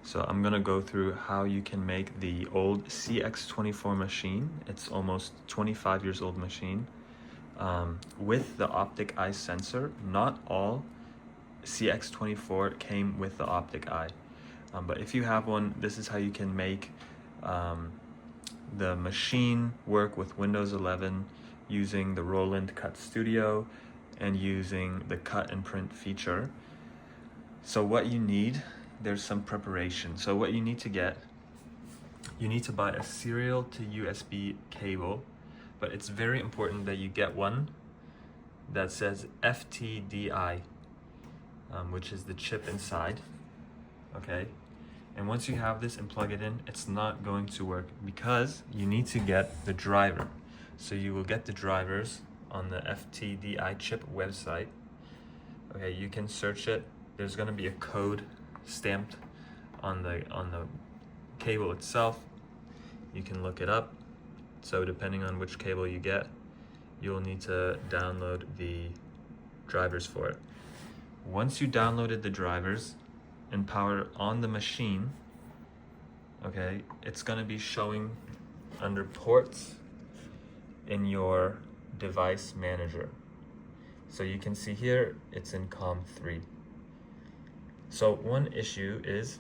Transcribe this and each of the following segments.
So I'm gonna go through how you can make the old CX-24 machine. It's almost 25 years old machine with the optic eye sensor. Not all CX-24 came with the optic eye, but if you have one, this is how you can make the machine work with Windows 11 using the Roland CutStudio and using the cut and print feature. So what you need, there's some preparation. So what you need to get, you need to buy a serial to USB cable, but it's very important that you get one that says FTDI, which is the chip inside, okay? And once you have this and plug it in, it's not going to work because you need to get the driver. So you will get the drivers on the FTDI chip website. Okay, you can search it. There's gonna be a code stamped on the cable itself. You can look it up. So depending on which cable you get, you'll need to download the drivers for it. Once you downloaded the drivers and power on the machine, okay, it's gonna be showing under ports in your device manager. So you can see here, it's in COM3. So one issue is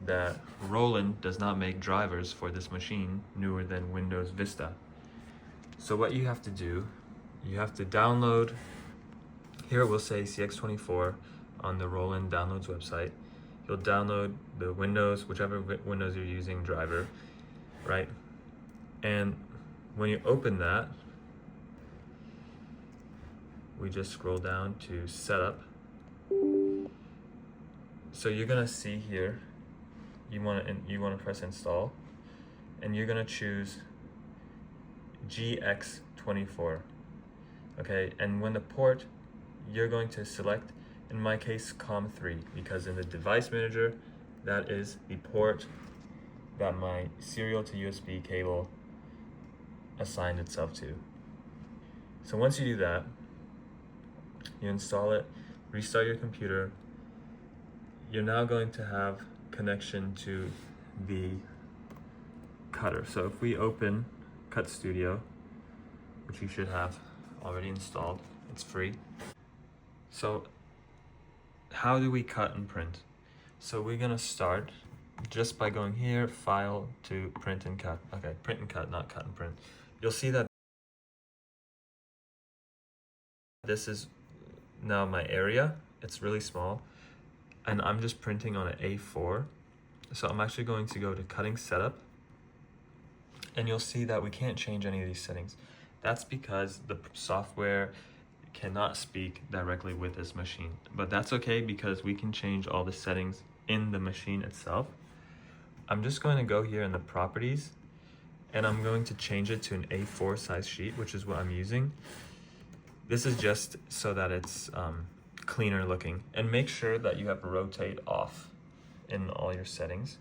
that Roland does not make drivers for this machine newer than Windows Vista. So what you have to do, you have to download, here it will say CX-24 on the Roland downloads website. You'll download the Windows, whichever Windows you're using driver, right? And when you open that, we just scroll down to setup. So you're gonna see here, you wanna press install, and you're gonna choose GX24, okay? And when the port, you're going to select, in my case, COM3, because in the device manager, that is the port that my serial to USB cable assigned itself to. So once you do that, you install it, restart your computer, you're now going to have connection to the cutter. So if we open CutStudio, which you should have already installed, it's free. So how do we cut and print? So we're gonna start just by going here, file to print and cut. Okay, print and cut, not cut and print. You'll see that this is now my area. It's really small, and I'm just printing on an A4. So I'm actually going to go to cutting setup, and you'll see that we can't change any of these settings. That's because the software cannot speak directly with this machine, but that's okay because we can change all the settings in the machine itself. I'm just going to go here in the properties, and I'm going to change it to an A4 size sheet, which is what I'm using. This is just so that it's cleaner looking, and make sure that you have rotate off in all your settings.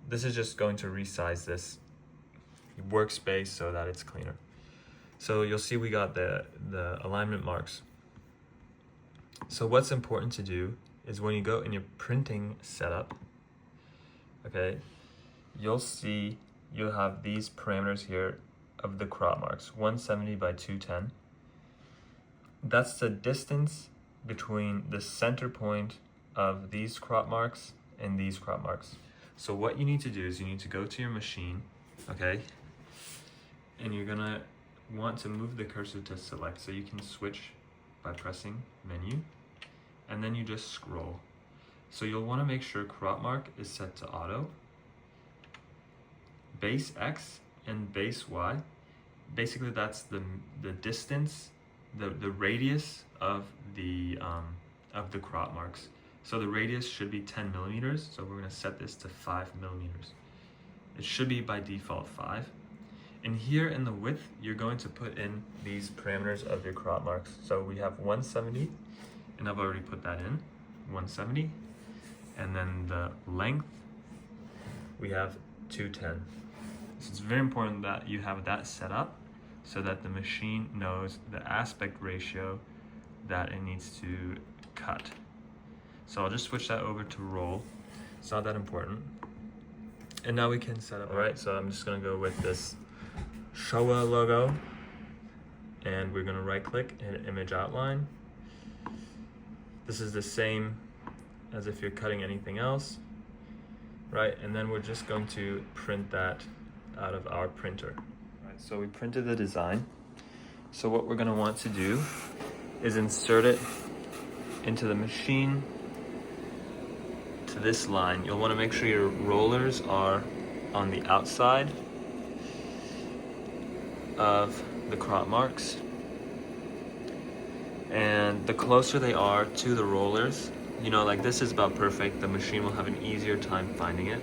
This is just going to resize this workspace so that it's cleaner. So you'll see we got the alignment marks. So what's important to do is when you go in your printing setup, okay, you'll see you'll have these parameters here of the crop marks, 170 by 210. That's the distance between the center point of these crop marks and these crop marks. So what you need to do is you need to go to your machine, okay, and you're gonna want to move the cursor to select, so you can switch by pressing menu, and then you just scroll. So you'll want to make sure crop mark is set to auto, base X and base Y. Basically that's the distance, the radius of the crop marks. So the radius should be 10 millimeters, so we're going to set this to 5 millimeters. It should be by default 5. And here in the width, you're going to put in these parameters of your crop marks. So we have 170, and I've already put that in, 170. And then the length, we have 210. So it's very important that you have that set up so that the machine knows the aspect ratio that it needs to cut. So I'll just switch that over to roll. It's not that important. And now we can set up. All right, so I'm just gonna go with this Showa logo, and we're gonna right click and image outline. This is the same as if you're cutting anything else, right? And then we're just going to print that out of our printer. Right, so we printed the design. So what we're gonna want to do is insert it into the machine to this line. You'll wanna make sure your rollers are on the outside of the crop marks. And the closer they are to the rollers, you know, like this is about perfect, the machine will have an easier time finding it.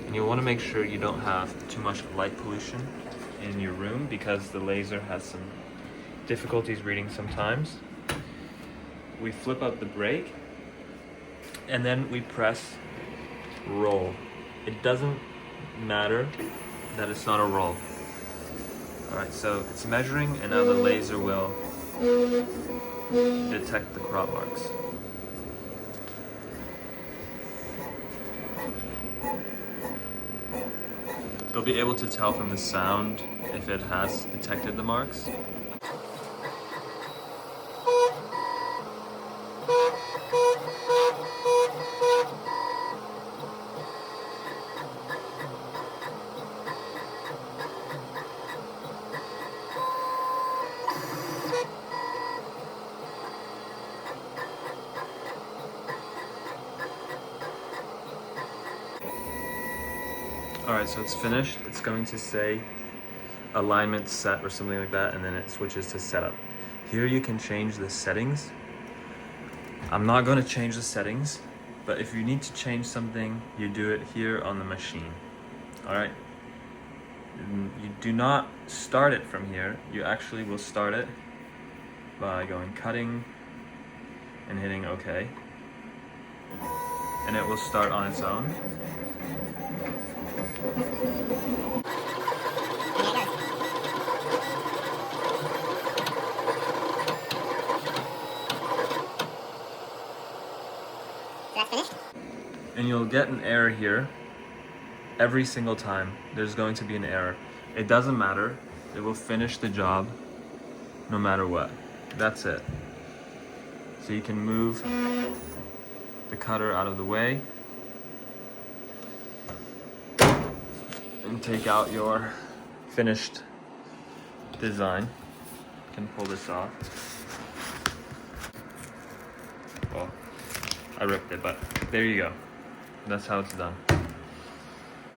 And you'll want to make sure you don't have too much light pollution in your room because the laser has some difficulties reading sometimes. We flip up the brake and then we press roll. It doesn't matter that it's not a roll. Alright, so it's measuring and now the laser will detect the crop marks. They'll be able to tell from the sound if it has detected the marks. Alright, so it's finished. It's going to say alignment set or something like that, and then it switches to setup. Here you can change the settings. I'm not going to change the settings, but if you need to change something, you do it here on the machine. Alright? You do not start it from here. You actually will start it by going cutting and hitting OK. And it will start on its own. That's finished? And you'll get an error here every single time. There's going to be an error. It doesn't matter. It will finish the job no matter what. That's it. So you can move the cutter out of the way and take out your finished design. You can pull this off. Well, I ripped it, but there you go. That's how it's done.